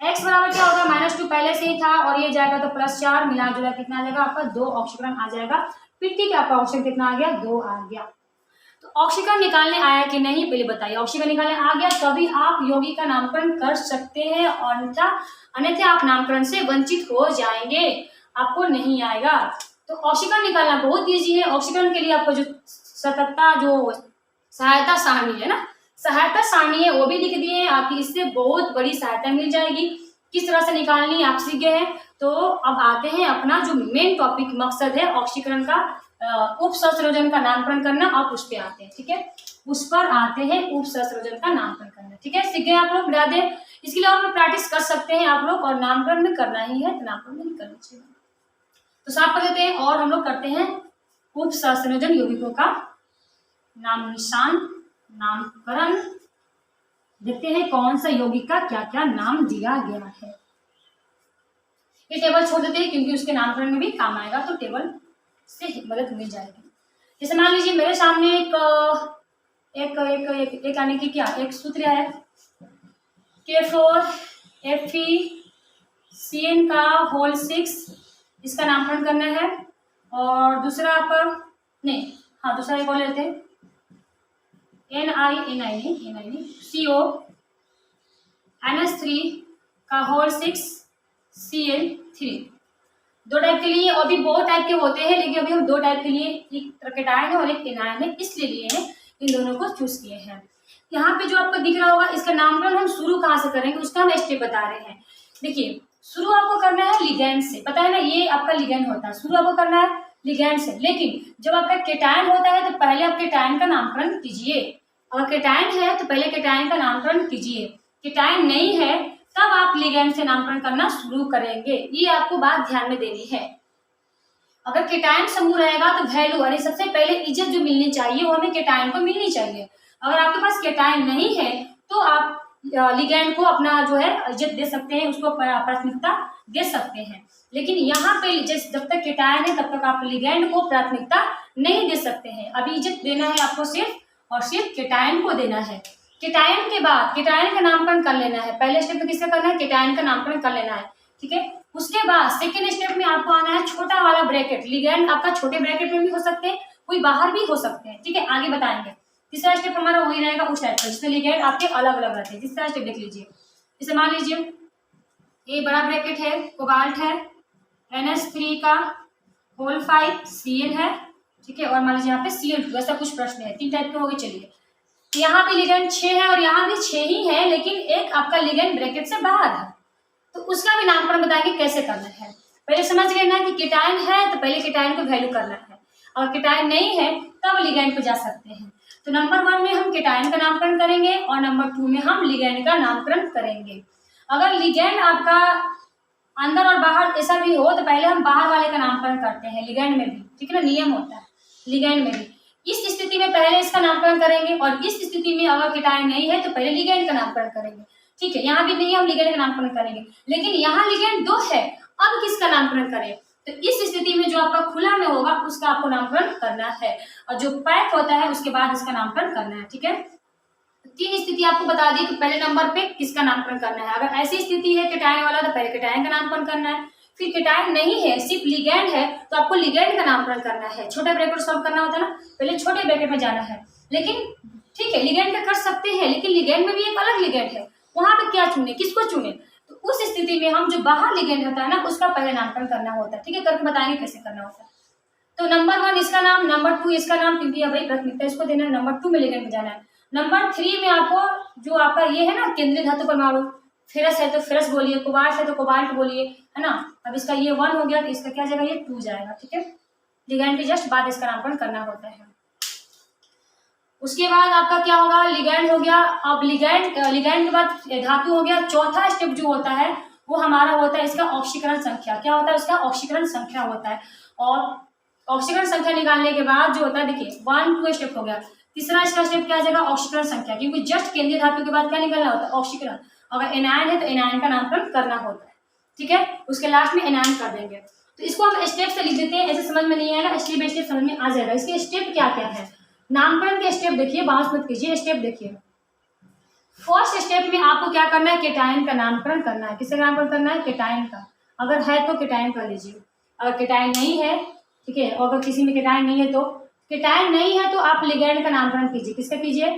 x बराबर क्या होगा -2 पहले से ही था, और ये जाएगा तो +4 मिला जुला कितना आ जाएगा आपका 2 ऑक्सीकरण आ जाएगा। पिट्टी का आपका ऑक्सीजन कितना आ गया 2 आ गया। तो ऑक्सीकरण निकालने आया कि नहीं पहले बताइए, ऑक्सीकरण निकालने आ गया तभी आप यौगिक का नामकरण कर सकते हैं, और अन्यथा आप नामकरण से वंचित हो जाएंगे, आपको नहीं आएगा। तो ऑक्सीकरण निकालना बहुत ईजी है। ऑक्सीकरण के लिए आपको जो सततता जो सहायता सारणी है ना, सहायता सारणी है वो भी लिख दिए हैं, आपकी इससे बहुत बड़ी सहायता मिल जाएगी। किस तरह से निकालनी आप सीख गए हैं। तो अब आते हैं अपना जो मेन टॉपिक मकसद है ऑक्सीकरण का, उपसंयोजन का नामकरण करना, आप उस पर आते हैं, ठीक है, उस पर आते हैं उपसंयोजन का नामकरण करना, ठीक है। सीख गए आप लोग, बता दें इसके लिए आप लोग प्रैक्टिस कर सकते हैं आप लोग, और नामकरण में करना ही है तो नामकरण नहीं करना चाहिए। तो साफ कर देते हैं, और हम लोग करते हैं उपसंयोजन यौगिकों का नाम निशान नामकरण। देखते हैं कौन सा यौगिक का क्या क्या नाम दिया गया है। ये टेबल छोड़ देते हैं क्योंकि उसके नामकरण में भी काम आएगा, तो टेबल से मदद मिल जाएगी। जैसे मान लीजिए मेरे सामने एक यानी कि क्या एक सूत्र है K4Fe का होल 6, इसका नामकरण करना है। और दूसरा आपका दूसरा एक और लेते हैं CO NH3 का होल 6 Cl3। 2 टाइप के लिए, और भी बहुत टाइप के होते हैं, लेकिन अभी हम 2 टाइप के लिए, एक केटायन है और एक एनायन है, इसलिए लिए हैं, इन दोनों को चूज किए हैं। यहाँ पे जो आपको दिख रहा होगा इसका नामकरण हम शुरू कहाँ से करेंगे उसका हम स्टेप बता रहे हैं। देखिए शुरू आपको करना है लिगैंड से, पता है ना, ये आपका लिगैंड होता है, शुरू आपको करना है लिगैंड से। लेकिन जब आपका केटायन होता है तो पहले आप केटायन का नामकरण कीजिए। अगर केटायन है तो पहले केटायन का नामकरण कीजिए, केटायन नहीं है तब आप लिगैंड से नामकरण करना शुरू करेंगे। ये आपको बात ध्यान में देनी है। अगर केटायन समूह रहेगा तो वैल्यू, अरे सबसे पहले इज्जत जो मिलनी चाहिए वो हमें केटायन को मिलनी चाहिए। अगर आपके पास केटायन नहीं है तो आप लिगैंड को अपना जो है इज्जत दे सकते हैं, उसको प्राथमिकता दे सकते हैं। लेकिन यहाँ पे जब तक केटायन है तब तक आप लिगैंड को प्राथमिकता नहीं दे सकते हैं। अभी इजेक्ट देना है आपको सिर्फ और सिर्फ केटायन को देना है। केटायन के बाद केटायन का नामकरण कर लेना है। पहले स्टेप में किसका करना है, केटायन का नामकरण कर लेना है, ठीक है। उसके बाद सेकेंड स्टेप में आपको आना है छोटा वाला ब्रैकेट। लिगेंड आपका छोटे ब्रैकेट में भी हो सकते हैं, कोई बाहर भी हो सकते हैं, ठीक है, आगे बताएंगे। तीसरा स्टेप हमारा वही रहेगा उस टाइप का जिसमें लिगेंड आपके अलग अलग रहते हैं। तीसरा स्टेप देख लीजिए, जैसे मान लीजिए ये बड़ा ब्रैकेट है, कोबाल्ट है, NH3 का होल 5 Cl है, ठीक है, और मान लीजिए यहाँ पे Cl2, ऐसा कुछ प्रश्न है, 3 टाइप के हो गए। चलिए यहाँ पे लिगेंड 6 है और यहाँ भी 6 ही है, लेकिन एक आपका लिगेंड ब्रैकेट से बाहर है, तो उसका भी नामकरण बताएंगे कैसे करना है। पहले समझ लेना कि केटायन है तो पहले केटायन को वैल्यू करना है, और केटायन नहीं है तब लिगेंड पे जा सकते हैं। तो नंबर 1 में हम केटायन का नामकरण करेंगे और नंबर 2 में हम लिगेंड का नामकरण करेंगे। अगर लिगेंड आपका अंदर और बाहर ऐसा भी हो तो पहले हम बाहर वाले का नामकरण करते हैं, लिगेंड में भी, ठीक है ना, नियम होता है लिगेंड में भी। इस स्थिति में पहले इसका नामकरण करेंगे और इस स्थिति में अगर केटायन नहीं है तो पहले लिगेंड का नामकरण करेंगे, ठीक है। यहाँ भी नहीं है, हम लिगेंड का नामकरण करेंगे, लेकिन यहाँ लिगेंड 2 है, अब किसका नामकरण करें। तो इस स्थिति में जो आपका खुला में होगा उसका आपको नामकरण करना है, और जो पैक होता है उसके बाद इसका नामकरण करना है, ठीक है। 3 स्थिति आपको बता दी कि पहले नंबर पे किसका नामकरण करना है। अगर ऐसी स्थिति है केटायन वाला तो पहले केटायन का नामकरण करना है, फिर केटायन नहीं है सिर्फ लिगेंड है तो आपको लिगेंड का नामकरण करना है। छोटे ब्रैकेट सॉल्व करना होता है ना, पहले छोटे ब्रैकेट में जाना है, लेकिन ठीक है लिगेंड का कर सकते हैं, लेकिन लिगेंड में भी एक अलग लिगेंड है, वहां पे क्या चुने, किसको चुने। तो उस स्थिति में हम जो बाहर लिगेंड होता है ना उसका पहले नामकरण करना होता है, ठीक है, करके बताएंगे कैसे करना होता है। तो नंबर 1 इसका नाम, नंबर 2 इसका नाम, क्योंकि भाई प्राथमिकता इसको देना है, नंबर 2 में लिगेंड में जाना है। नंबर 3 में आपको जो आपका ये है ना केंद्रीय धातु परमाणु, फेरस है तो फेरस बोलिए, कोबाल्ट है तो कोबाल्ट बोलिए, है ना। अब इसका ये 1 हो गया तो इसका क्या जाएगा, ये 2 जाएगा, ठीक है। लिगेंड के जस्ट बाद इसका नामकरण करना होता है। उसके बाद आपका क्या होगा, लिगेंड हो गया। अब लिगेंड के बाद धातु हो गया। चौथा स्टेप जो होता है वो हमारा होता है इसका ऑक्सीकरण संख्या। क्या होता है उसका, ऑक्सीकरण संख्या होता है। और ऑक्सीकरण संख्या निकालने के बाद जो होता है देखिए 1 2 स्टेप हो गया। तीसरा इसका स्टेप क्या आ जाएगा, ऑक्सीकरण संख्या, क्योंकि जस्ट केंद्रीय धातु के बाद क्या निकलना होता है, ऑक्सीकरण। अगर एनायन है तो एनायन का नामकरण करना होता है, ठीक है, उसके लास्ट में एनायन कर देंगे। तो इसको हम स्टेप से लिख देते हैं, ऐसे समझ में नहीं आएगा, स्टेप बाय स्टेप समझ में आ जाएगा। इसके स्टेप क्या क्या है, नामकरण के स्टेप देखिए, बाउंस मत कीजिए, स्टेप देखिए। फर्स्ट स्टेप में आपको क्या करना है, केटायन का नामकरण करना है। किसका नामकरण करना है, केटायन का। अगर है तो केटायन कर लीजिए, अगर केटायन नहीं है, ठीक है, और अगर किसी में केटायन नहीं है तो केटायन नहीं है तो आप लिगेंड का नामकरण कीजिए। किसका कीजिए,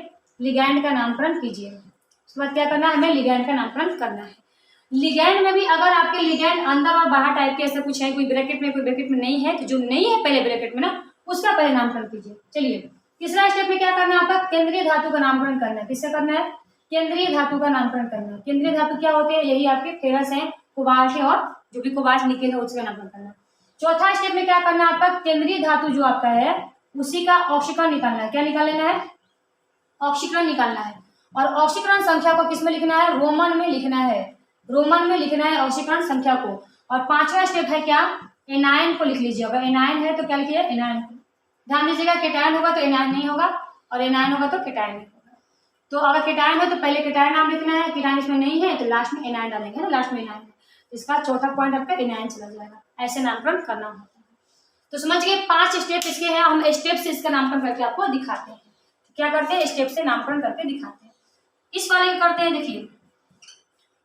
लिगेंड का नामकरण कीजिए। उसके बाद क्या करना है, हमें लिगेंड का नामकरण करना है। लिगेंड में भी अगर आपके लिगेंड अंदर और बाहर टाइप के ऐसा कुछ है, कोई ब्रैकेट में कोई ब्रैकेट में नहीं है, तो जो नहीं है पहले ब्रैकेट में ना उसका पहले नामकरण कीजिए। चलिए तीसरा स्टेप में क्या करना है, आपका केंद्रीय धातु का नामकरण करना है। किससे करना है, केंद्रीय धातु का नामकरण करना है। केंद्रीय धातु क्या होते हैं, यही आपके फेरस है, कोबाल्ट है, और जो भी कोबाल्ट निकेल है उसका नामकरण करना है। चौथा स्टेप में क्या करना है, आपका केंद्रीय धातु जो आपका है उसी का ऑक्सीकरण निकालना है। क्या निकाल लेना है, ऑक्सीकरण निकालना है। और ऑक्सीकरण संख्या को किस में लिखना है, रोमन में लिखना है, रोमन में लिखना है ऑक्सीकरण संख्या को। और पांचवा स्टेप है क्या, एनायन को लिख लीजिए। अगर एनायन है तो क्या लिखिए, एनायन को। ध्यान दीजिएगा, केटायन होगा तो एनायन नहीं होगा, और एनायन होगा तो केटायन नहीं होगा। तो अगर केटायन है तो पहले केटायन नाम लिखना है, केटायन इसमें नहीं है तो लास्ट में एनायन डालेंगे ना, लास्ट में एनायन है, इसका चौथा पॉइंट आपका एनायन चला जाएगा। ऐसे नामकरण करना होता है। तो समझ गए 5 स्टेप इसके हैं, हम स्टेप से इसका नामकरण करके आपको दिखाते हैं। क्या करते हैं, स्टेप से नामकरण करके दिखाते हैं। इस वाले का करते हैं, देखिए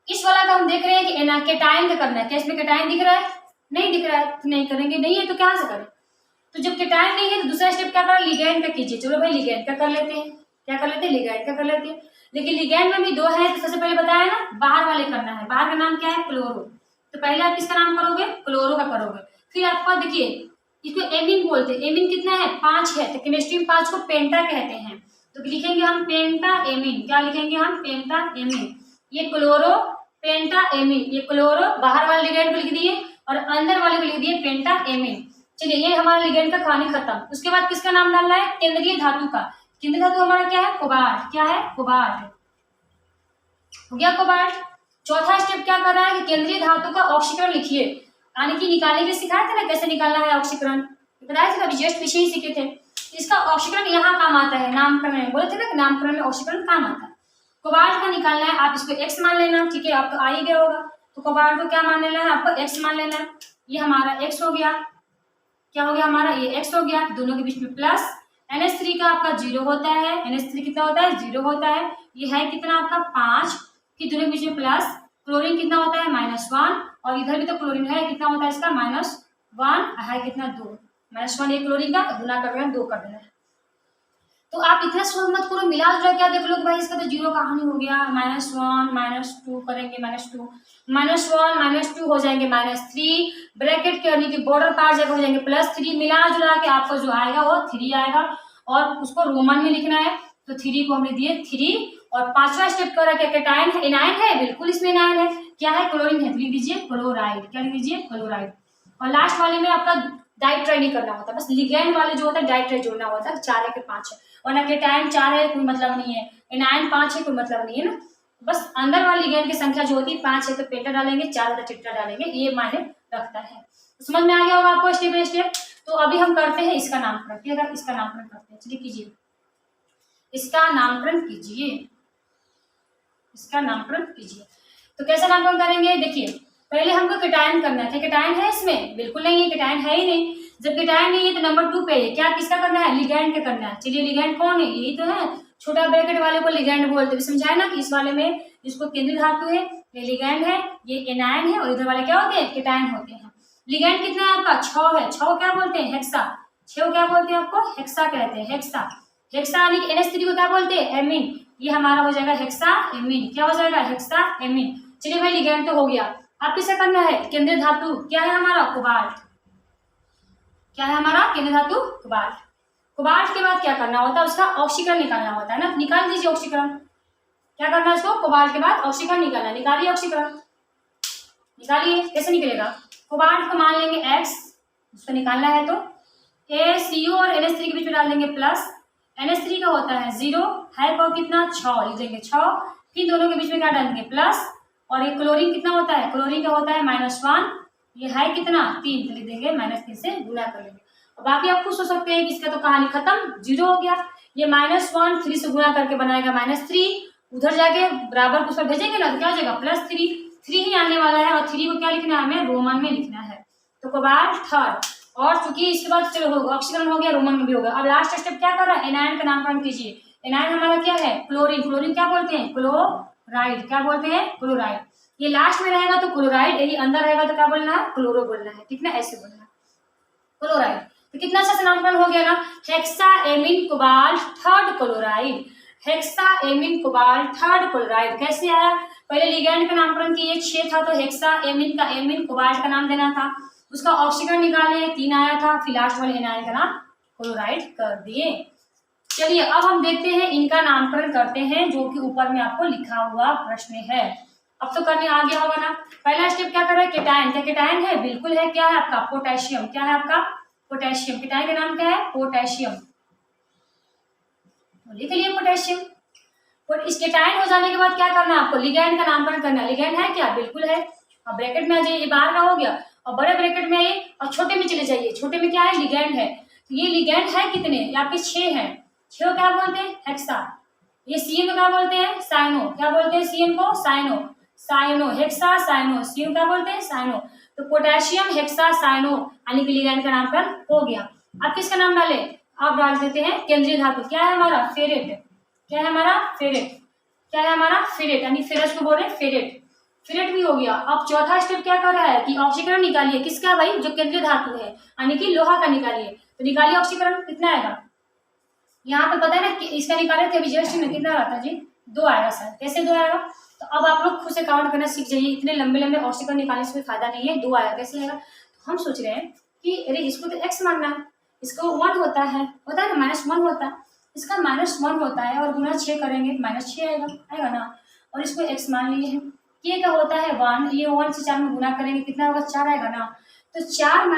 इस वाला का हम देख रहे हैं कि केटायन का करना है। क्या इसमें केटायन दिख रहा है, नहीं दिख रहा है तो नहीं करेंगे, नहीं है तो कहाँ से करें। तो जब केटायन नहीं है तो दूसरा स्टेप क्या करें, लिगेंड का कीजिए। चलो भाई लिगेंड का कर लेते हैं, क्या कर लेते हैं, लिगेंड का कर लेते हैं। लेकिन लिगेंड में भी 2 है, तो सबसे पहले बताया ना बाहर वाले करना है। बाहर का नाम क्या है, क्लोरो। तो पहले आप किसका नाम करोगे, क्लोरो का करोगे। फिर आपका देखिए इसको एमीन बोलते हैं। एमीन कितना है, 5 है, तो केमिस्ट्री में 5 को पेंटा कहते हैं। तो लिखेंगे हम पेंटा एमीन। क्या लिखेंगे हम, पेंटा एमीन। ये क्लोरो पेंटा एमीन, ये क्लोरो बाहर वाले लिगेंड को लिख दिए और अंदर वाले को लिख दिए पेंटा एमीन। चलिए ये हमारा लिगेंड का कहानी खत्म। उसके बाद किसका नाम डालना है, केंद्रीय धातु का। केंद्रीय धातु हमारा क्या है, कोबाल्ट। क्या है, कोबाल्ट हो गया, कोबाल्ट। चौथा स्टेप क्या कर रहा है कि केंद्रीय धातु का ऑक्सीकरण लिखिए, यानी कि निकालने के लिए सिखाए थे ना कैसे निकालना है ऑक्सीकरण, बताया था अभी जस्ट पीछे ही सीखे थे। इसका ऑक्सीकरण यहाँ काम आता है, नामकरण में बोले थे ना कि नामकरण में ऑक्सीकरण काम आता है। कोबाल्ट का निकालना है, आप इसको x मान लेना, ठीक है, आप तो आ ही गया होगा। तो कोबाल्ट को क्या मान लेना है, आपको x मान लेना है। ये हमारा x हो गया, क्या हो गया हमारा, ये एक्स हो गया, दोनों के बीच में प्लस। NH3 का आपका 0 होता है, NH3 कितना होता है, 0 होता है। ये है कितना आपका 5 कि दोनों के बीच में प्लस। क्लोरीन कितना होता है -1, और इधर भी तो क्लोरीन है, कितना होता है इसका -1 है, कितना 2, -1 एक क्लोरीन का गुना कर देना, 2 कर देना है। तो आप इतना सोच मत करो, मिला जुला क्या देख लो कि भाई इसका तो 0 कहानी हो गया, -1 -2 करेंगे, -2 -1 -2 हो जाएंगे -3, ब्रैकेट के यानी कि बॉर्डर पार जगह हो जाएंगे +3, मिला जुला के आपको जो आएगा वो 3 आएगा, और उसको रोमन में लिखना है। तो 3 को हमने दिए 3, और 5वां स्टेप कर रहा है, कैटायन है, एनायन है, बिल्कुल इसमें एनायन है, क्या है, क्लोरीन है, तो लिख दीजिए क्लोराइड, क्या लिख दीजिए क्लोराइड। और लास्ट वाले में आपका डाइट्राई नहीं करना होता, बस लिगैंड वाले जो होता है डाइट्राई जोड़ना होता है, 4 है कि 5 है, और ना कैटायन 4 है कोई मतलब नहीं है, एनायन 5 है कोई मतलब नहीं है ना, बस अंदर वाली लिगैंड की संख्या जो होती है 5 है तो पेंटा डालेंगे, 4 है तो टेट्रा डालेंगे, ये मायने रखता है। समझ में आ गया होगा आपको स्टेप बाय स्टेप। तो अभी हम करते हैं इसका नामकरण, ठीक है, इसका नामकरण करते हैं, चलिए कीजिए, इसका नामकरण कीजिए, इसका नामकरण कीजिए। तो कैसा नामकरण करेंगे, देखिए पहले हमको कैटायन करना है, कैटायन है इसमें, बिल्कुल नहीं है, कैटायन है ही नहीं। जब कैटायन नहीं है तो नंबर 2 पे है, क्या किसका करना है, लिगैंड का करना है। चलिए लिगैंड कौन है, यही तो है, छोटा ब्रैकेट वाले को लिगैंड बोलते हैं, समझाया ना कि इस वाले में जिसको केंद्रीय धातु है ये लिगैंड है, ये एनायन है, और इधर वाले क्या होते हैं, कैटायन होते हैं। लिगैंड कितना है आपका 6 है, 6 क्या बोलते हैं, हेक्सा, 6 क्या बोलते हैं आपको, हेक्सा कहते हैं, हेक्सा। हेक्सा यानी कि NH3 को क्या बोलते हैं, एमीन, ये हमारा हो जाएगा हेक्सा एमीन, क्या हो जाएगा, हेक्सा एमीन। चलिए भाई लिगैंड तो हो गया, अब किसे करना है, केंद्रीय धातु, क्या है हमारा, कोबाल्ट, क्या है हमारा केंद्रीय धातु, कोबाल्ट। कोबाल्ट के बाद क्या करना होता है, उसका ऑक्सीकरण निकालना होता है ना, निकाल दीजिए ऑक्सीकरण, क्या करना है इसको, कोबाल्ट के बाद ऑक्सीकरण निकालना, निकालिए ऑक्सीकरण, निकालिए, कैसे निकलेगा, कोबाल्ट को मान लेंगे X, उसको निकालना है तो ACO और NH3 के बीच में डाल देंगे प्लस, NH3 का होता है 0, है को कितना 6, लिख देंगे 6, फिर दोनों के बीच में क्या डालेंगे प्लस, और ये क्लोरीन कितना होता है, क्लोरीन का होता है -1, ये है कितना 3, तो लिख देंगे -3 से गुना कर लेंगे। अब बाकी आप खुद सोच सकते हैं कि इसका तो कहानी खत्म, 0 हो गया, ये -1 3 से गुना करके बनाएगा -3, उधर जाके बराबर को भेजेंगे ना तो क्या हो जाएगा +3, 3 ही आने वाला है, और 3 को क्या लिखना है, हमें रोमन में लिखना है। तो कोबाल्ट थर्ड, और चूंकि इसके बाद चलो होगा ऑक्सीकरण हो गया, रोमन में भी होगा। अब लास्ट स्टेप क्या कर रहा है, एनायन का नामकरण कीजिए। एनायन हमारा क्या है, क्लोरीन, क्लोरीन क्या बोलते हैं, क्लोराइड, क्या बोलते हैं, क्लोराइड। ये लास्ट में रहेगा तो क्लोराइड, यही अंदर रहेगा तो क्या बोलना है, क्लोरो बोलना है, ठीक ना, ऐसे बोलना है क्लोराइड। तो कितना अच्छा से नामकरण हो गया ना, hexa amine cobalt third chloride, hexa amine cobalt third chloride. कैसे आया, पहले लिगैंड का नामकरण किए, 6 था तो हेक्सा एमीन का एमीन कोबाल्ट का नाम देना था, उसका ऑक्सीकरण निकाले 3 आया था, फिर लास्ट वाले एनायन का नाम क्लोराइड कर दिए। चलिए अब हम देखते हैं इनका नामकरण करते हैं, जो कि ऊपर में आपको लिखा हुआ प्रश्न है। अब तो करने आ गया होगा ना। पहला स्टेप क्या कर रहा है, कैटायन, क्या कैटायन है, बिल्कुल है, क्या है आपका पोटेशियम, क्या है आपका पोटेशियम, कैटायन का नाम क्या है पोटेशियम, लिख लिए पोटेशियम। और इस कैटायन हो जाने के बाद क्या करना है आपको, लिगैंड का नामकरण करना है। लिगैंड है क्या, बिल्कुल है, अब ब्रैकेट में आ जाइए, ये बाहर का हो गया, और बड़े ब्रैकेट में आइए और छोटे में चले जाइए, छोटे में क्या है, लिगैंड है। तो ये लिगैंड है कितने, ये आपके 6 हैं, 6 क्या बोलते हैं, हेक्सा। ये CN को क्या बोलते हैं, साइनो, क्या बोलते हैं CN को, cyano, cyano, hexacyano, CN क्या बोलते हैं, साइनो। तो पोटेशियम हेक्सा साइनो यानी कि लिगैंड का नामकरण हो गया। अब किसका नाम डाले, आप डाल देते हैं केंद्रीय धातु, क्या है हमारा फेरेट, क्या है हमारा फेरेट, क्या है हमारा फेरेट, यानी फेरस को बोले फेरेट, फेरेट भी हो गया। अब चौथा स्टेप क्या कर रहा है कि ऑक्सीकरण निकालिए, किसका भाई, जो केंद्रीय धातु है यानी कि लोहा का निकालिए। तो निकालिए ऑक्सीकरण, कितना आएगा, यहाँ पे पता है ना कि इसका निकाले थे अभी जस्ट में, कितना आता जी, 2 आएगा सर, कैसे 2 आएगा। तो अब आप लोग खुद से काउंट करना सीख जाइए, इतने लंबे लंबे ऑक्सीकरण निकालने से कोई फायदा नहीं है, 2 आएगा, कैसे आएगा। तो हम सोच रहे हैं कि अरे इसको तो x मानना है, इसको 1 होता है ना, -1 होता है, इसका -1 होता है, और गुना 6 करेंगे -6 आएगा ना, और इसको x मान लिए हैं। ये क्या होता है 1, ये 1 से 4 में गुना करेंगे कितना होगा, 4 आएगा ना। तो 4 -